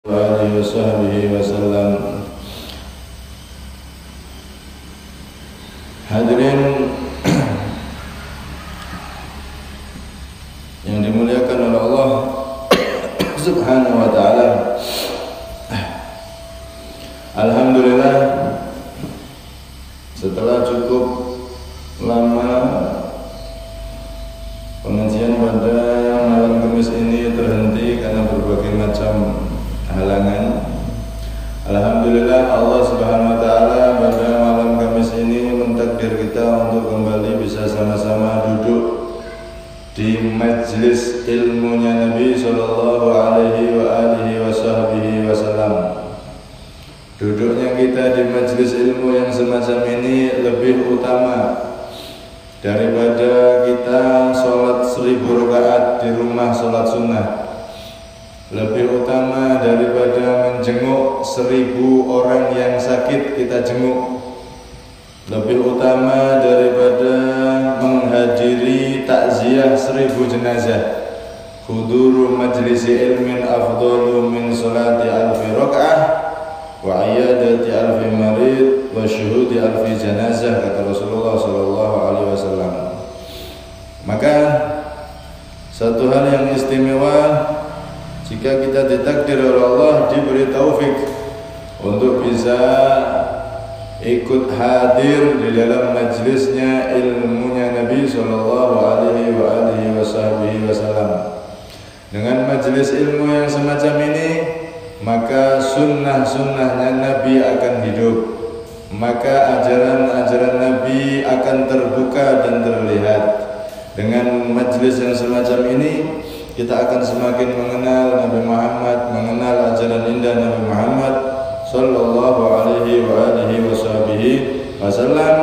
alihi wasahbihi wasallam. Hadirin yang dimuliakan oleh Allah Subhanahu wa ta'ala, alhamdulillah, setelah cukup lama pengajian pada malam Kamis ini terhenti karena berbagai macam halangan. Alhamdulillah, Allah Subhanahu wa ta'ala pada malam Kamis ini mentakdir kita untuk kembali bisa sama-sama duduk di majelis ilmunya Nabi sallallahu alaihi wa alihi wasallam. Duduknya kita di majelis ilmu yang semacam ini lebih utama daripada kita sholat 1000 rakaat di rumah sholat sunnah, lebih utama daripada menjenguk 1000 orang yang sakit kita jenguk, lebih utama daripada menghadiri takziah 1000 jenazah. Huduru majlisi ilmin afdalu min salati alfi raka'ah wa iyadati alfi marid wa syuhudi alfi janazah, kata Rasulullah sallallahu alaihi wasallam. Maka satu hal yang istimewa jika kita ditakdir oleh Allah diberi taufik untuk bisa ikut hadir di dalam majlisnya ilmunya Nabi sallallahu alaihi wasallam. Dengan majlis ilmu yang semacam ini, maka sunnah-sunnahnya Nabi akan hidup, maka ajaran-ajaran Nabi akan terbuka dan terlihat. Dengan majlis yang semacam ini, kita akan semakin mengenal Nabi Muhammad, mengenal ajaran indah Nabi Muhammad sallallahu alaihi wasallam.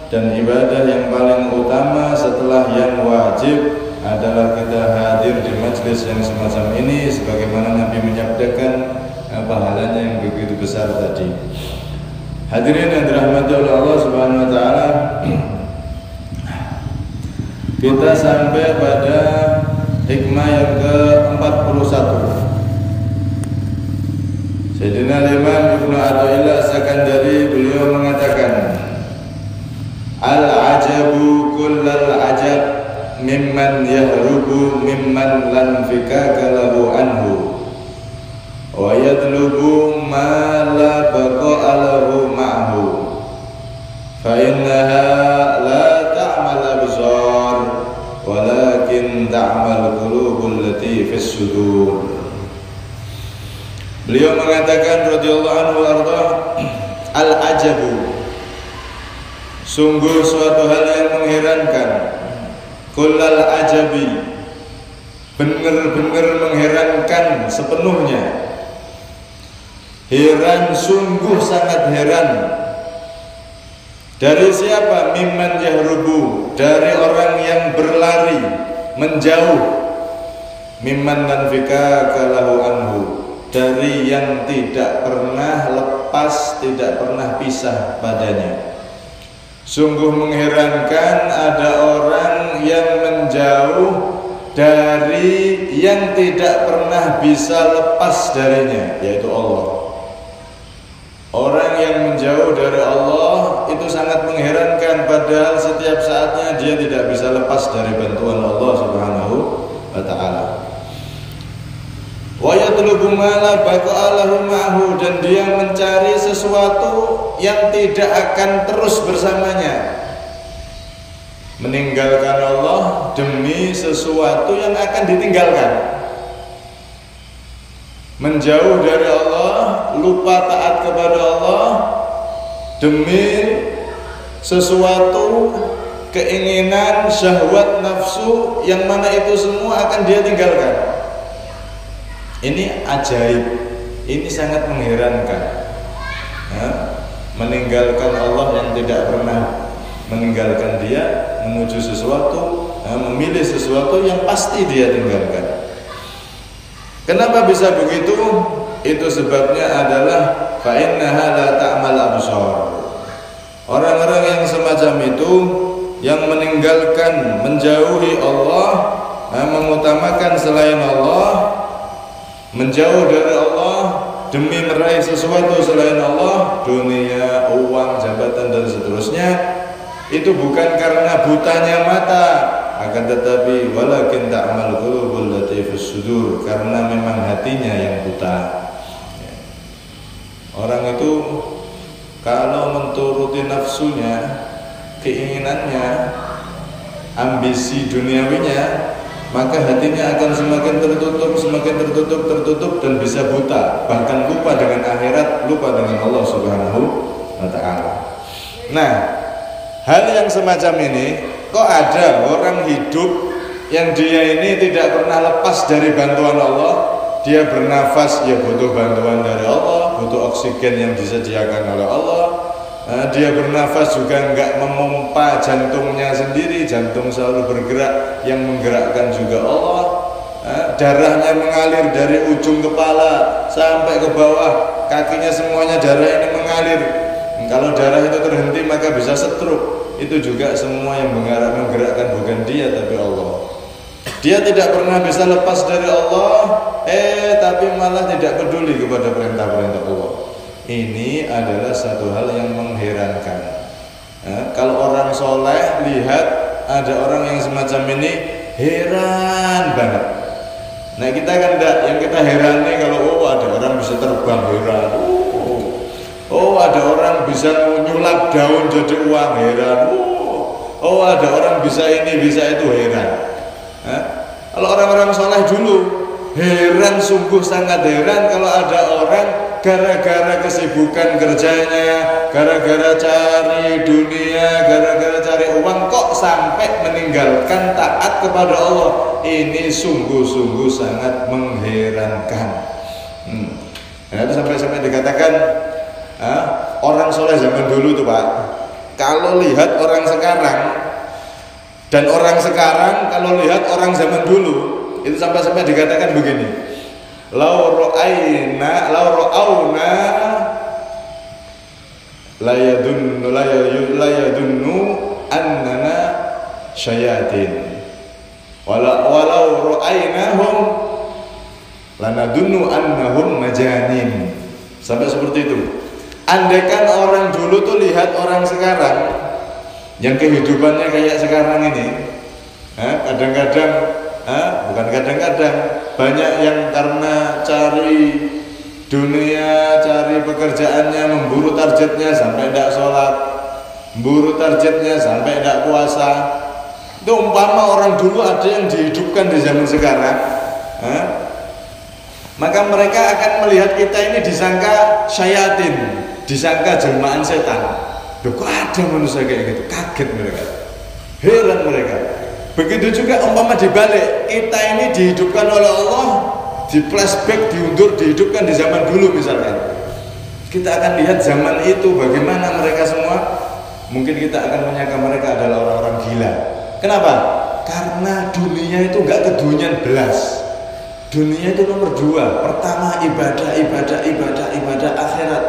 Dan ibadah yang paling utama setelah yang wajib adalah kita hadir di majlis yang semacam ini, sebagaimana Nabi menyabdakan pahalanya yang begitu besar tadi. Hadirin yang dirahmati oleh Allah Subhanahu wa ta'ala, kita sampai pada hikmah yang ke-41. Sayyidina Imam Ibnu Athaillah As-Sakandari, beliau mengatakan, al-ajabu kullal ajab mimman yahrubu mimman lan fikaka lahu anhu wa yatlubu ma la baqa'a lahu ma'hu fa innaha la ta'mal absar walakin ta'mal qulubul lati fis sudur. Beliau mengatakan radhiyallahu anhu arda, al-ajabu, sungguh suatu hal yang mengherankan, kullal ajabi, benar-benar mengherankan sepenuhnya, heran, sungguh sangat heran. Dari siapa? Mimman yahrubu, dari orang yang berlari, menjauh. Mimman lan fikaka lahu anhu, dari yang tidak pernah lepas, tidak pernah pisah padanya. Sungguh mengherankan ada orang yang menjauh dari yang tidak pernah bisa lepas darinya, yaitu Allah. Orang yang menjauh dari Allah itu sangat mengherankan, padahal setiap saatnya dia tidak bisa lepas dari bantuan Allah Subhanahu wa ta'ala. Wa yatlubu ma la baqa'a lahu ma'hu, dan dia mencari sesuatu yang tidak akan terus bersamanya. Meninggalkan Allah demi sesuatu yang akan ditinggalkan. Menjauh dari Allah, lupa taat kepada Allah demi sesuatu keinginan, syahwat, nafsu, yang mana itu semua akan dia tinggalkan. Ini ajaib, ini sangat mengherankan. Meninggalkan Allah yang tidak pernah meninggalkan dia, menuju sesuatu, memilih sesuatu yang pasti dia tinggalkan. Kenapa bisa begitu? Itu sebabnya adalah fa innaha la ta'mal absar. Orang-orang yang semacam itu, yang meninggalkan, menjauhi Allah, mengutamakan selain Allah, menjauh dari Allah, demi meraih sesuatu selain Allah, dunia, uang, jabatan dan seterusnya, itu bukan karena butanya mata, akan tetapi walakin ta'mal qulubul lati fis sudur, karena memang hatinya yang buta. Orang itu kalau menturuti nafsunya, keinginannya, ambisi duniawinya, maka hatinya akan semakin tertutup dan bisa buta, bahkan lupa dengan akhirat, lupa dengan Allah Subhanahu wa ta'ala. Nah, hal yang semacam ini, kok ada orang hidup yang dia ini tidak pernah lepas dari bantuan Allah. Dia bernafas, ya butuh bantuan dari Allah, butuh oksigen yang disediakan oleh Allah. Dia bernafas juga enggak memompa jantungnya sendiri, jantung selalu bergerak, yang menggerakkan juga Allah. Darahnya mengalir dari ujung kepala sampai ke bawah, kakinya semuanya darah ini mengalir. Kalau darah itu terhenti maka bisa stroke. Itu juga semua yang menggerakkan bukan dia tapi Allah. Dia tidak pernah bisa lepas dari Allah, tapi malah tidak peduli kepada perintah-perintah Allah. Ini adalah satu hal yang mengherankan. Kalau orang soleh lihat ada orang yang semacam ini, heran banget. Nah kita kan enggak, yang kita heran nih kalau ada orang bisa terbang, heran. Ada orang bisa nyulap daun jadi uang, heran. Ada orang bisa ini bisa itu, heran. Kalau orang-orang soleh dulu heran, sungguh sangat heran kalau ada orang gara-gara kesibukan kerjanya, gara-gara cari dunia, gara-gara cari uang kok sampai meninggalkan taat kepada Allah. Ini sungguh-sungguh sangat mengherankan. Nah, itu sampai dikatakan orang soleh zaman dulu tuh Pak, kalau lihat orang sekarang dan orang sekarang kalau lihat orang zaman dulu, itu sampai dikatakan begini, lau ra'auna la yadunnu annana syayatin walau ra'ainahum lanadunnu annahum majanin. Sampai seperti itu. Andaikan orang dulu tuh lihat orang sekarang yang kehidupannya kayak sekarang ini, bukan kadang-kadang, banyak yang karena cari dunia, cari pekerjaannya, memburu targetnya sampai tidak sholat, memburu targetnya sampai tidak puasa. Itu umpama orang dulu ada yang dihidupkan di zaman sekarang, maka mereka akan melihat kita ini disangka syayatin, disangka jelmaan setan. Kok ada manusia kayak gitu? Kaget mereka, heran mereka. Begitu juga umpama dibalik, kita ini dihidupkan oleh Allah, di flashback, diundur, dihidupkan di zaman dulu misalkan. Kita akan lihat zaman itu bagaimana mereka semua. Mungkin kita akan menyangka mereka adalah orang-orang gila. Kenapa? Karena dunia itu enggak kedunian belas. Dunia itu nomor 2. Pertama ibadah, akhirat.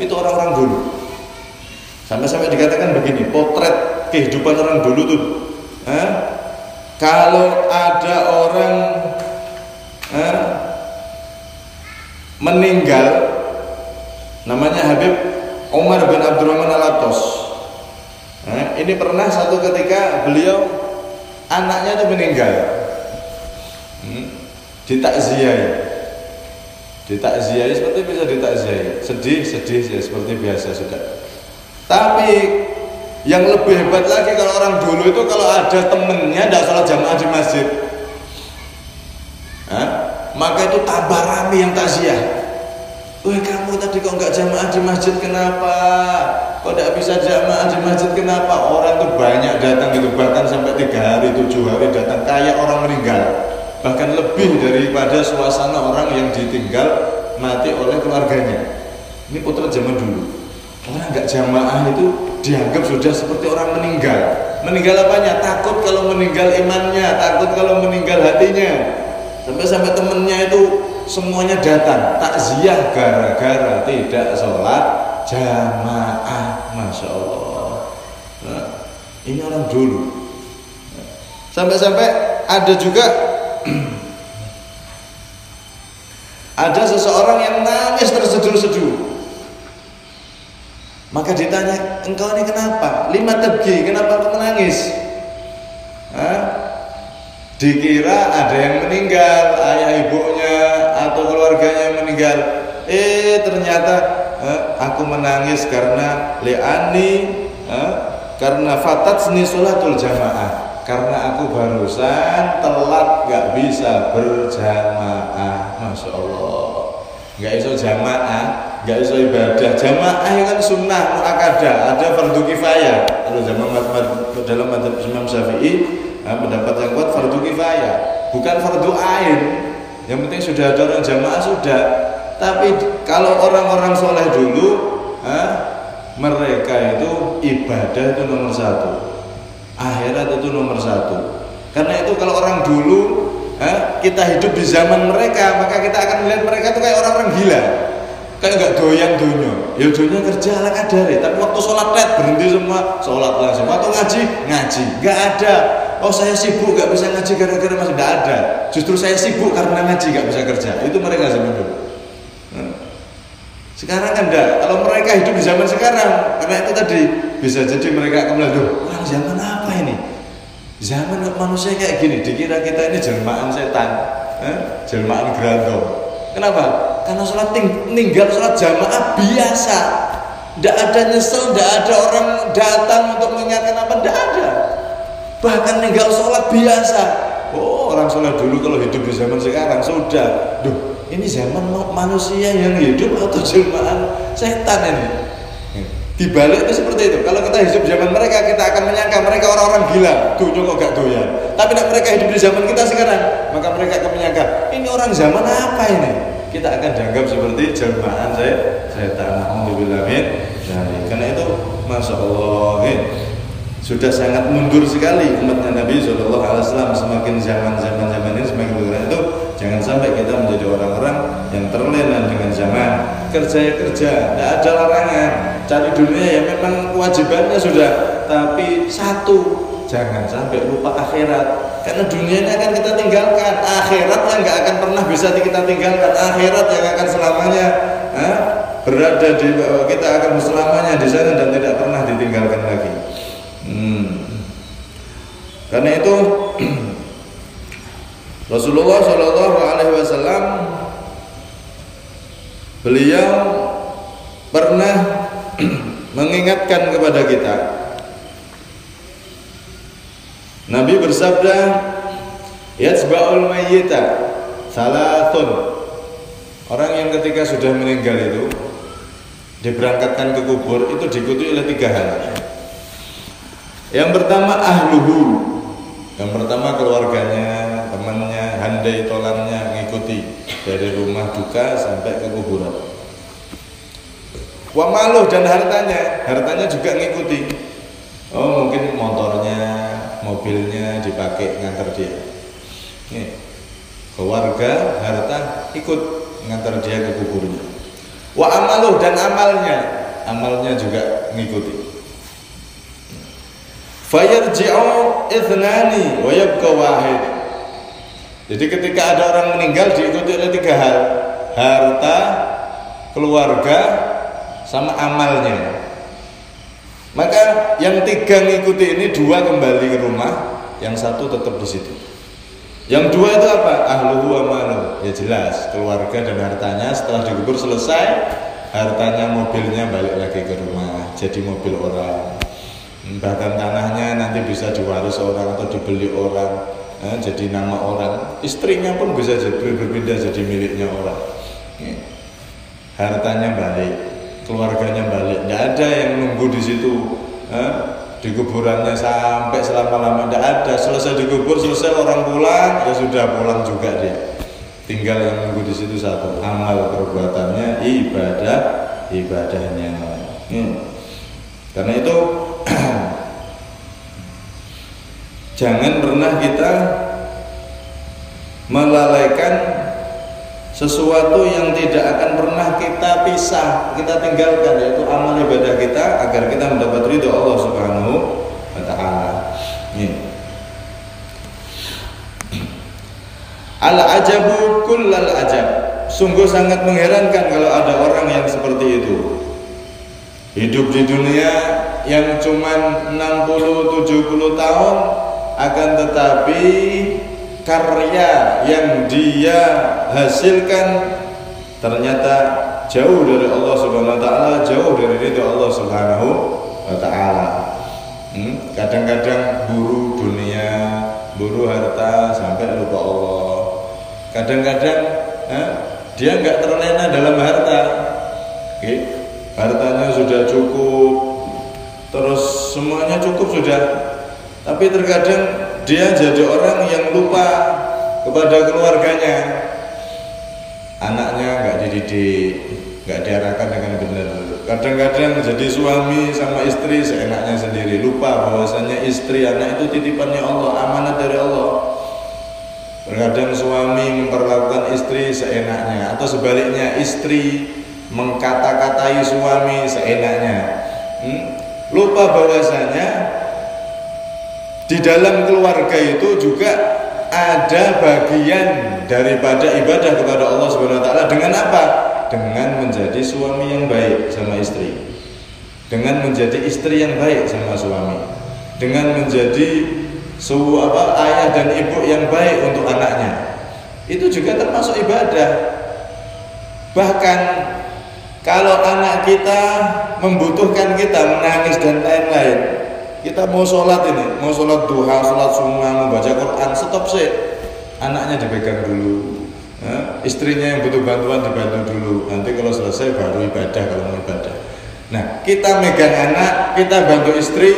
Itu orang-orang dulu. Sampai dikatakan begini, potret kehidupan orang dulu tuh. Kalau ada orang meninggal, namanya Habib Umar bin Abdurrahman Al-Attas. Ini pernah satu ketika beliau anaknya itu meninggal, ditakziahi seperti bisa ditakziahi, sedih ya seperti biasa sudah. Tapi yang lebih hebat lagi kalau orang dulu itu kalau ada temennya tidak sholat jamaah di masjid, maka itu tambah rame yang takziah. Wah kamu tadi kok nggak jamaah di masjid kenapa? Kok tidak bisa jamaah di masjid kenapa? Orang tuh banyak datang gitu, bahkan sampai 3 hari 7 hari datang kayak orang meninggal, bahkan lebih daripada suasana orang yang ditinggal mati oleh keluarganya. Ini potret zaman dulu. Orang nggak jamaah itu dianggap sudah seperti orang meninggal. Meninggal apanya? Takut kalau meninggal imannya, takut kalau meninggal hatinya. Sampai temennya itu semuanya datang takziah gara-gara tidak sholat jamaah. Masya Allah. Nah, ini orang dulu. Sampai ada juga Ada seseorang yang nangis terseduh-seduh. Maka ditanya, engkau ini kenapa? Lima tabki, kenapa kau menangis? Dikira ada yang meninggal, ayah ibunya atau keluarganya yang meninggal. Ternyata aku menangis karena karena fatatni sholatul jamaah, karena aku barusan telat gak bisa berjamaah. Masya Allah, gak iso jamaah, gak iso ibadah. Jamaah itu kan sunnah muakkadah, ada fardu kifayah. Kalau dalam madzhab Imam Syafi'i, pendapat yang kuat fardu kifayah, bukan fardu ain. Yang penting sudah ada orang jamaah sudah. Tapi kalau orang-orang soleh dulu, mereka itu ibadah itu nomor satu, akhirat itu nomor satu. Karena itu kalau orang dulu, kita hidup di zaman mereka, maka kita akan melihat mereka itu kayak orang-orang gila, kayak nggak doyan dunia. Ya dunia kerja ala kadare, tapi waktu sholat berhenti semua, sholat langsung. Waktu ngaji, nggak ada. Oh saya sibuk nggak bisa ngaji gara-gara masih nggak ada. Justru saya sibuk karena ngaji nggak bisa kerja. Itu mereka zaman dulu. Sekarang kan enggak. Kalau mereka hidup di zaman sekarang, karena itu tadi bisa jadi mereka akan melihat, orang zaman apa ini? Zaman manusia kayak gini, dikira kita ini jelmaan setan, jelmaan gerandong. Kenapa? Karena sholat ninggal sholat jamaah biasa, tidak ada nyesel, tidak ada orang datang untuk mengingatkan apa, tidak ada. Bahkan ninggal sholat biasa. Oh, orang sholat dulu kalau hidup di zaman sekarang sudah, ini zaman manusia yang hidup atau jelmaan setan ini? Dibalik itu seperti itu. Kalau kita hidup zaman mereka, kita akan menyangka mereka orang-orang gila, dunia kok gak doyan. Tapi nek mereka hidup di zaman kita sekarang, maka mereka akan menyangka ini orang zaman apa ini? Kita akan dianggap seperti jelmaan setan. Alhamdulillah. Karena itu, masya Allah, sudah sangat mundur sekali umatnya Nabi SAW. Semakin zaman ini semakin mundur. Itu jangan sampai kita menjadi orang-orang yang terlena dengan zaman. Kerja ya kerja, tidak ada larangan. Cari dunia ya memang kewajibannya sudah, tapi satu, jangan sampai lupa akhirat. Karena dunia ini akan kita tinggalkan, akhirat yang nggak akan pernah bisa kita tinggalkan, akhirat yang akan selamanya berada di, kita akan selamanya di sana dan tidak pernah ditinggalkan lagi. Karena itu Rasulullah SAW beliau pernah mengingatkan kepada kita. Nabi bersabda, yatsba'ul mayyita salatun. Orang yang ketika sudah meninggal itu diberangkatkan ke kubur itu diikuti oleh 3 hal. Yang pertama ahluhu, yang pertama keluarganya, temannya, handai tolannya ngikuti dari rumah duka sampai ke kuburan. Wa maluh, dan hartanya juga ngikuti. Oh mungkin motornya, mobilnya dipakai ngantar dia. Keluarga, harta ikut ngantar dia ke kuburnya. Wa amaluh, dan amalnya juga ngikuti. Fayarji'u ithnani wa yabqa wahid. Jadi ketika ada orang meninggal diikuti oleh 3 hal: harta, keluarga, sama amalnya. Maka yang 3 ngikuti ini 2 kembali ke rumah, yang 1 tetap di situ. Yang 2 itu apa? Ahluhu amaluh. Ya jelas, keluarga dan hartanya setelah dikubur selesai, hartanya, mobilnya balik lagi ke rumah, jadi mobil orang. Bahkan tanahnya nanti bisa diwaris orang atau dibeli orang, jadi nama orang. Istrinya pun bisa berpindah jadi miliknya orang. Hartanya balik, keluarganya balik. Tidak ada yang nunggu di situ di kuburannya sampai selama-lama. Tidak ada. Selesai dikubur, selesai orang pulang, ya sudah pulang juga dia. Tinggal yang nunggu di situ 1, amal perbuatannya, ibadahnya. Karena itu jangan pernah kita melalaikan sesuatu yang tidak akan pernah kita pisah, kita tinggalkan, yaitu amal ibadah kita, agar kita mendapat ridho Allah Subhanahu wa Ta'ala. Al-ajabu kullal ajab. sungguh sangat mengherankan kalau ada orang yang seperti itu. Hidup di dunia yang cuman 60-70 tahun, akan tetapi karya yang dia hasilkan ternyata jauh dari Allah Subhanahu wa taala, jauh dari ridha Allah Subhanahu wa taala. Kadang-kadang buru dunia, buru harta sampai lupa Allah. Kadang-kadang dia nggak terlena dalam harta. Hartanya sudah cukup, terus semuanya cukup sudah, tapi terkadang dia jadi orang yang lupa kepada keluarganya. Anaknya nggak dididik, nggak diarahkan dengan benar. Kadang-kadang jadi suami sama istri seenaknya sendiri, lupa bahwasanya istri anak itu titipannya Allah, amanat dari Allah. Terkadang suami memperlakukan istri seenaknya, atau sebaliknya istri mengkata-katai suami seenaknya. Lupa bahwasanya di dalam keluarga itu juga ada bagian daripada ibadah kepada Allah Subhanahu wa taala. Dengan apa? Dengan menjadi suami yang baik sama istri, dengan menjadi istri yang baik sama suami, dengan menjadi ayah dan ibu yang baik untuk anaknya. Itu juga termasuk ibadah. Bahkan kalau anak kita membutuhkan kita, menangis dan lain-lain, kita mau sholat ini, mau sholat duha, sholat sunnah, mau baca Quran, stop sih. Anaknya dipegang dulu, istrinya yang butuh bantuan dibantu dulu. Nanti kalau selesai baru ibadah, kalau mau ibadah. Nah, kita megang anak, kita bantu istri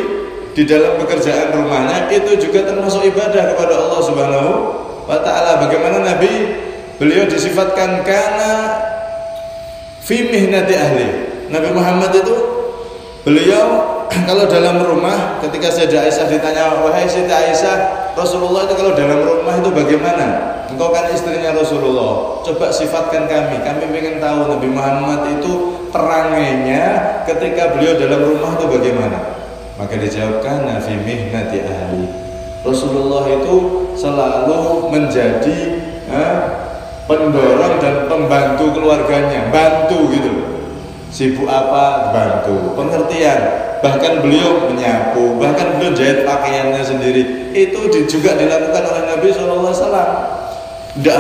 di dalam pekerjaan rumahnya, itu juga termasuk ibadah kepada Allah Subhanahu wa taala. Bagaimana Nabi, beliau disifatkan karena fi mihnati ahli. Nabi Muhammad itu beliau kalau dalam rumah, ketika Sayyidah Aisyah ditanya, wahai Sayyidah Aisyah, Rasulullah itu kalau dalam rumah itu bagaimana? Engkau kan istrinya Rasulullah, coba sifatkan kami ingin tahu Nabi Muhammad itu perangainya ketika beliau dalam rumah itu bagaimana. Maka dijawabkan, fi mihnati ahli. Rasulullah itu selalu menjadi pendorong dan pembantu keluarganya, bantu gitu. Sibuk apa, bantu, pengertian. Bahkan beliau menyapu, bahkan beliau jahit pakaiannya sendiri. Itu juga dilakukan oleh Nabi SAW. Tidak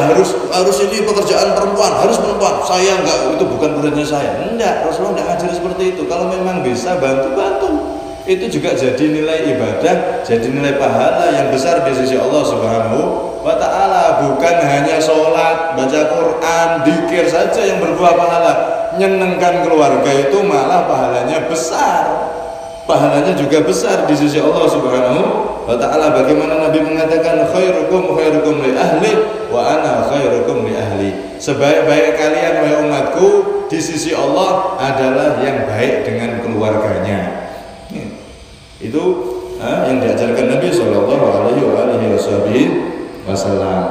harus ini pekerjaan perempuan, harus perempuan. Saya enggak, itu bukan pekerjaan saya. Enggak, Rasulullah enggak ngajar seperti itu. Kalau memang bisa bantu. Itu juga jadi nilai ibadah, jadi nilai pahala yang besar di sisi Allah Subhanahu wa taala. Bukan hanya sholat, baca Quran, dzikir saja yang berbuah pahala. Nyenengkan keluarga itu malah pahalanya besar. Pahalanya juga besar di sisi Allah Subhanahu wa taala. Bagaimana Nabi mengatakan, khairukum li ahli wa ana khairukum li ahli. Sebaik-baik kalian wahai umatku di sisi Allah adalah yang baik dengan keluarganya. Itu yang diajarkan Nabi Shallallahu Alaihi Wasallam.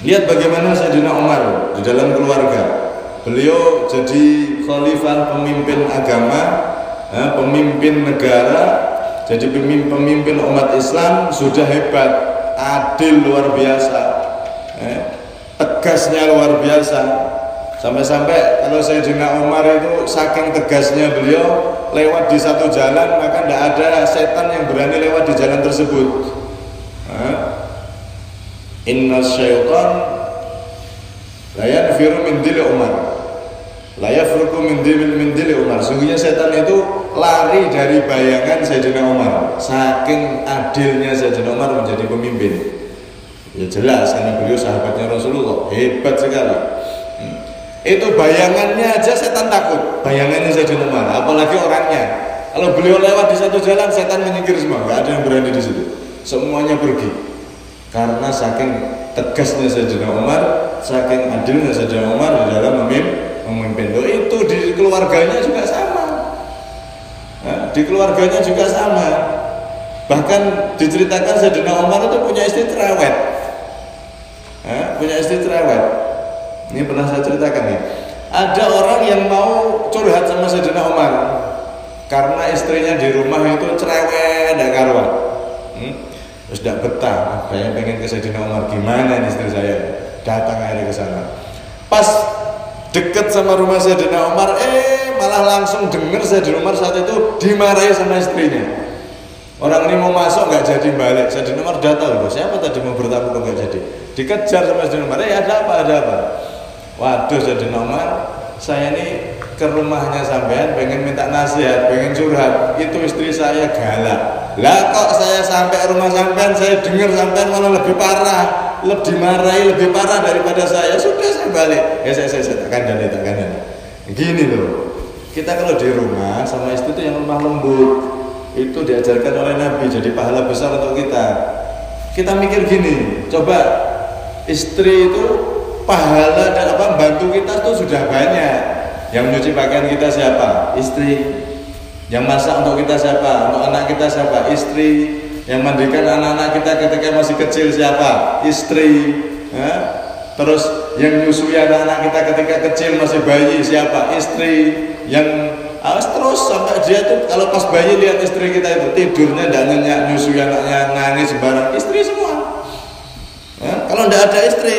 Lihat bagaimana Sayyidina Umar di dalam keluarga. Beliau jadi khalifah, pemimpin agama, pemimpin negara, jadi pemimpin umat Islam, sudah hebat, adil luar biasa, tegasnya luar biasa. Sampai-sampai kalau Sayyidina Umar itu saking tegasnya beliau, lewat di satu jalan maka tidak ada setan yang berani lewat di jalan tersebut. Inna syaitan la yanfiru min dili Umar, la yafruku min dili Umar. Sungguhnya setan itu lari dari bayangan Sayyidina Umar. Saking adilnya Sayyidina Umar menjadi pemimpin. Ya jelas karena beliau sahabatnya Rasulullah, hebat sekali. Itu bayangannya aja setan takut, bayangannya Sayyidina Umar, apalagi orangnya. Kalau beliau lewat di satu jalan, setan menyingkir semua, nggak ada yang berani di situ, semuanya pergi. Karena saking tegasnya Sayyidina Umar, saking adilnya Sayyidina Umar di dalam memimpin. Itu di keluarganya juga sama. Di keluarganya juga sama. Bahkan diceritakan Sayyidina Umar itu punya istri cerewet, Ini pernah saya ceritakan nih. Ada orang yang mau curhat sama Sayyidina Umar karena istrinya di rumah itu cerewet, tidak karuan. Terus tidak betah, saya pengen ke Sayyidina Umar, gimana nih istri saya? Datang akhirnya ke sana. Pas deket sama rumah Sayyidina Umar, malah langsung dengar Sayyidina Umar saat itu dimarahi sama istrinya. Orang ini mau masuk nggak jadi balik. Sayyidina Umar udah tahu loh, siapa tadi mau bertamu kok nggak jadi. Dikejar sama Sayyidina Umar, ada apa? Waduh Sayyidina Umar, saya ini ke rumahnya sampean pengen minta nasihat, pengen curhat. Itu istri saya galak. Lah kok saya sampai rumah sampean, saya dengar sampean malah lebih parah, lebih dimarahi lebih parah daripada saya. Sudah saya balik. Saya takkan jadi. Gini loh, kita kalau di rumah sama istri itu yang lemah lembut. Itu diajarkan oleh Nabi, jadi pahala besar untuk kita. Kita mikir gini, coba istri itu pahala dan bantu kita tuh sudah banyak. Yang mencuci pakaian kita siapa? Istri. Yang masak untuk kita siapa? Untuk anak kita siapa? Istri. Yang mandikan anak-anak kita ketika masih kecil siapa? Istri. Terus yang nyusui anak-anak kita ketika kecil masih bayi siapa? Istri. Yang terus sampai dia tuh kalau pas bayi lihat istri kita itu tidurnya tidak nyenyak, nyusui anaknya nangis sembarang, istri semua. Kalau tidak ada istri,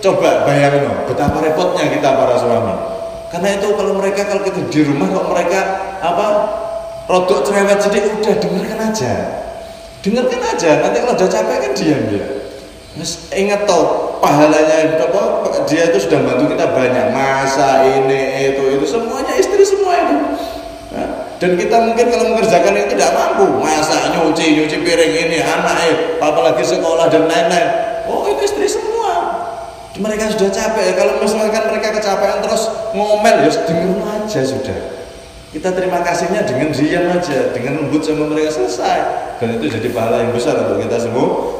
coba bayangin betapa repotnya kita para suami. Karena itu kalau kita di rumah kok mereka rodok cerewet sedikit, udah dengarkan aja. Nanti kalau udah capek kan diam dia. Mas ingat toh pahalanya dia itu sudah bantu kita banyak, masa ini itu semuanya istri semua itu. Dan kita mungkin kalau mengerjakan itu tidak mampu, masak, nyuci piring ini, anak apalagi sekolah dan lain-lain. Oh itu istri semua. Mereka sudah capek. Kalau misalkan mereka kecapean terus ngomel, ya dengerin aja sudah. Kita terima kasihnya dengan diam aja, dengan lembut sama mereka, selesai. Dan itu jadi pahala yang besar untuk kita semua.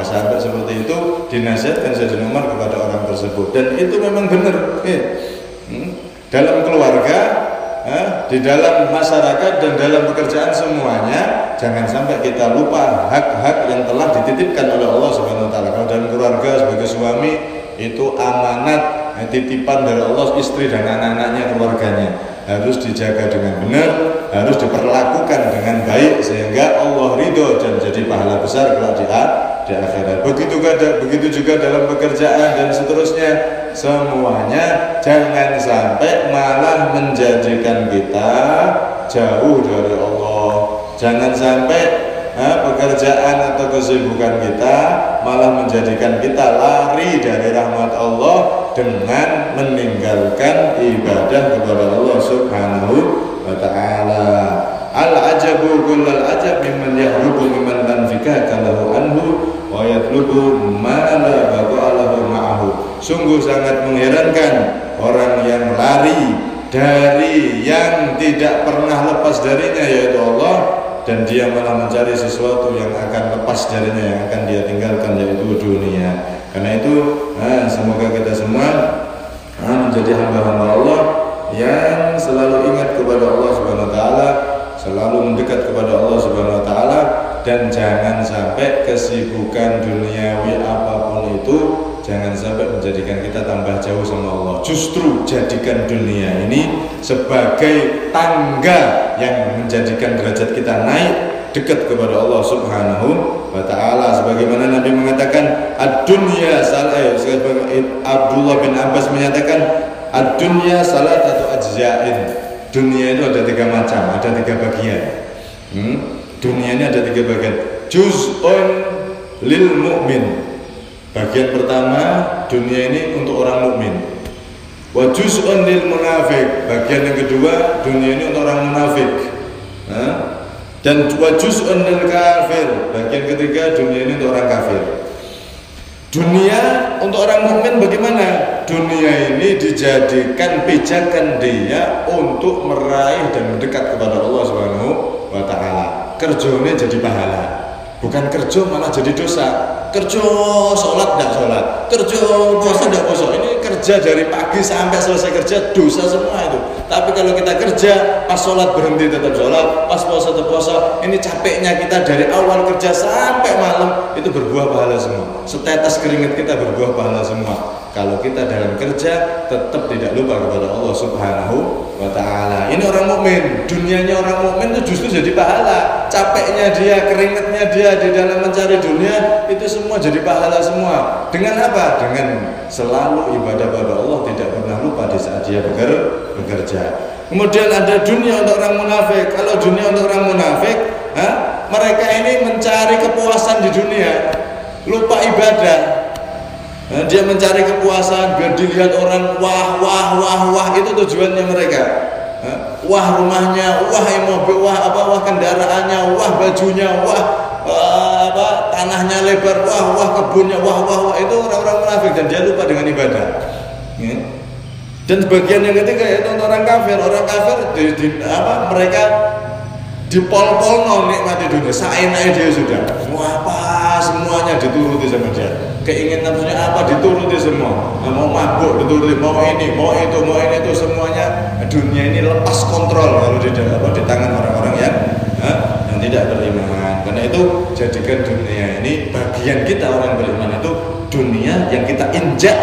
Sampai seperti itu dinasihatkan Sayyidina Umar kepada orang tersebut. Dan itu memang benar. Dalam keluarga, di dalam masyarakat dan dalam pekerjaan semuanya, jangan sampai kita lupa hak-hak yang telah dititipkan oleh Allah Subhanahu wa taala. Kalau dalam keluarga sebagai suami itu amanat, titipan dari Allah, istri dan anak-anaknya, keluarganya harus dijaga dengan benar, harus diperlakukan dengan baik sehingga Allah ridho dan jadi pahala besar kelak di akhirat. Begitu juga dalam pekerjaan dan seterusnya, semuanya jangan sampai malah menjadikan kita jauh dari Allah. Jangan sampai pekerjaan atau kesibukan kita malah menjadikan kita lari dari rahmat Allah dengan meninggalkan ibadah kepada Allah Subhanahu wa ta'ala. Al-ajabu kullal ajab mimman yahrubu mimman lanfika kalahu anhu wa yatlubu ma la baqa'alahu ma'ahu. Sungguh sangat mengherankan orang yang lari dari yang tidak pernah lepas darinya, yaitu Allah, dan dia malah mencari sesuatu yang akan lepas darinya, yang akan dia tinggalkan, yaitu dunia. Karena itu semoga kita semua menjadi hamba-hamba Allah yang selalu ingat kepada Allah Subhanahu wa taala, selalu mendekat kepada Allah Subhanahu wa taala, dan jangan sampai kesibukan duniawi apapun itu jangan sampai menjadikan kita tambah jauh sama Allah. Justru jadikan dunia ini sebagai tangga yang menjadikan derajat kita naik dekat kepada Allah Subhanahu wa ta'ala. Sebagaimana Nabi mengatakan ad-dunya Abdullah bin Abbas menyatakan ad-dunya salatatu ajza'in. Dunia itu ada 3 macam, ada 3 bagian. Dunia ini ada 3 bagian. Juz'un lil mu'min. Bagian pertama, dunia ini untuk orang mukmin. Wa juz'un lil munafiq. Bagian yang kedua, dunia ini untuk orang munafik. Dan wa juz'un lil kafir. Bagian ketiga, dunia ini untuk orang kafir. Dunia untuk orang mukmin bagaimana? Dunia ini dijadikan pijakan dia untuk meraih dan mendekat kepada Allah Subhanahu wa taala. Kerjanya jadi pahala. Bukan kerja malah jadi dosa. Kerja sholat tidak sholat, kerja puasa tidak puasa. Ini kerja dari pagi sampai selesai kerja, dosa semua itu. Tapi kalau kita kerja, pas sholat berhenti tetap sholat, pas puasa tetap puasa. Ini capeknya kita dari awal kerja sampai malam, itu berbuah pahala semua. Setetes keringat kita berbuah pahala semua. Kalau kita dalam kerja tetap tidak lupa kepada Allah Subhanahu wa taala. Ini orang mukmin. Dunianya orang mukmin itu justru jadi pahala. Capeknya dia, keringatnya dia di dalam mencari dunia itu semua jadi pahala semua. Dengan apa? Dengan selalu ibadah kepada Allah, tidak pernah lupa di saat dia bekerja. Kemudian ada dunia untuk orang munafik. Kalau dunia untuk orang munafik, mereka ini mencari kepuasan di dunia, lupa ibadah. Dia mencari kepuasan biar dilihat orang, wah, itu tujuannya mereka. Wah rumahnya, wah mobil, wah kendaraannya, wah bajunya, wah tanahnya lebar, wah kebunnya, wah itu orang-orang munafik dan dia lupa dengan ibadah. Dan sebagian yang ketiga yaitu orang kafir. Orang kafir mereka dipol-pol nikmati dunia, seenaknya dia sudah. Mau apa semuanya dituruti sama dia. Keinginan nafsunya apa dituruti semua. Mau mabuk dituruti, mau ini, mau itu semuanya. Dunia ini lepas kontrol kalau di tangan orang-orang yang tidak beriman. Karena itu jadikan dunia ini bagian kita orang beriman itu dunia yang kita injak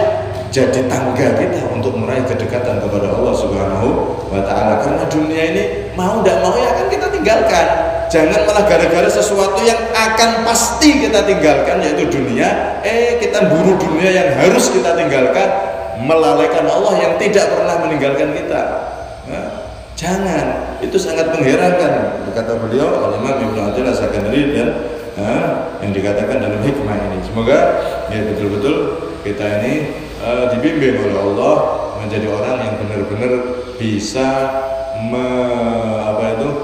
jadi tangga kita untuk meraih kedekatan kepada Allah Subhanahu wa taala. Karena dunia ini mau tidak mau ya akan kita tinggalkan. Jangan malah gara-gara sesuatu yang akan pasti kita tinggalkan yaitu dunia, kita buru dunia yang harus kita tinggalkan, melalaikan Allah yang tidak pernah meninggalkan kita. Jangan, itu sangat mengherankan kata beliau Al-Imam Ibnu Athaillah As-Sakandari dan yang dikatakan dalam hikmah ini. Semoga ya betul-betul kita ini dibimbing oleh Allah menjadi orang yang benar-benar bisa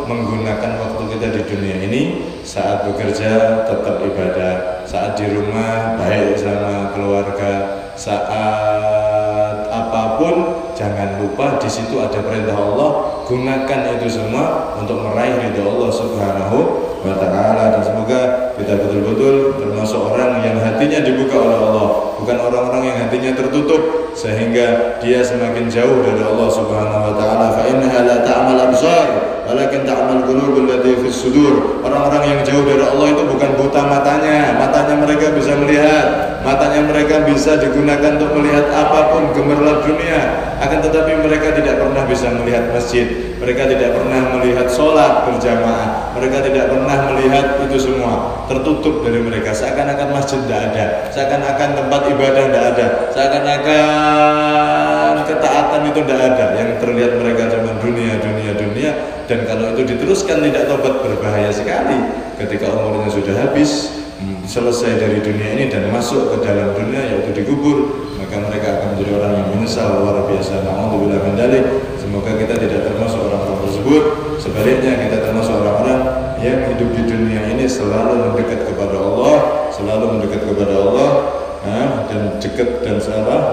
menggunakan waktu kita di dunia ini. Saat bekerja tetap ibadah, saat di rumah baik sama keluarga, saat apapun jangan lupa di situ ada perintah Allah, gunakan itu semua untuk meraih ridha Allah Subhanahu wa taala. Dan semoga kita betul-betul termasuk orang yang hatinya dibuka oleh Allah, bukan orang-orang yang hatinya tertutup sehingga dia semakin jauh dari Allah Subhanahu wa taala. Fa innaha la ta'mal absar walakin ta'mal qulubul lati fis sudur. Orang-orang yang jauh dari Allah itu bukan buta matanya mereka bisa melihat, matanya mereka bisa digunakan untuk melihat apapun gemerlap dunia, akan tetapi mereka tidak pernah bisa melihat masjid, mereka tidak pernah melihat sholat berjamaah, mereka tidak pernah melihat itu semua. Tertutup dari mereka, seakan-akan masjid tidak ada, seakan-akan tempat ibadah tidak ada, seakan-akan ketaatan itu tidak ada. Yang terlihat mereka cuma dunia. Dan kalau itu diteruskan tidak tobat, berbahaya sekali. Ketika umurnya sudah habis, selesai dari dunia ini dan masuk ke dalam dunia yaitu dikubur, maka mereka akan menjadi orang yang menyesal luar biasa. Na'udzubillah min dzalik. Semoga kita tidak termasuk orang-orang tersebut. Sebaliknya kita termasuk orang-orang yang hidup di dunia ini selalu mendekat kepada Allah, dan dekat dan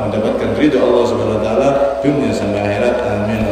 mendapatkan ridha Allah Subhanahu wa taala dunia sampai akhirat. Amin.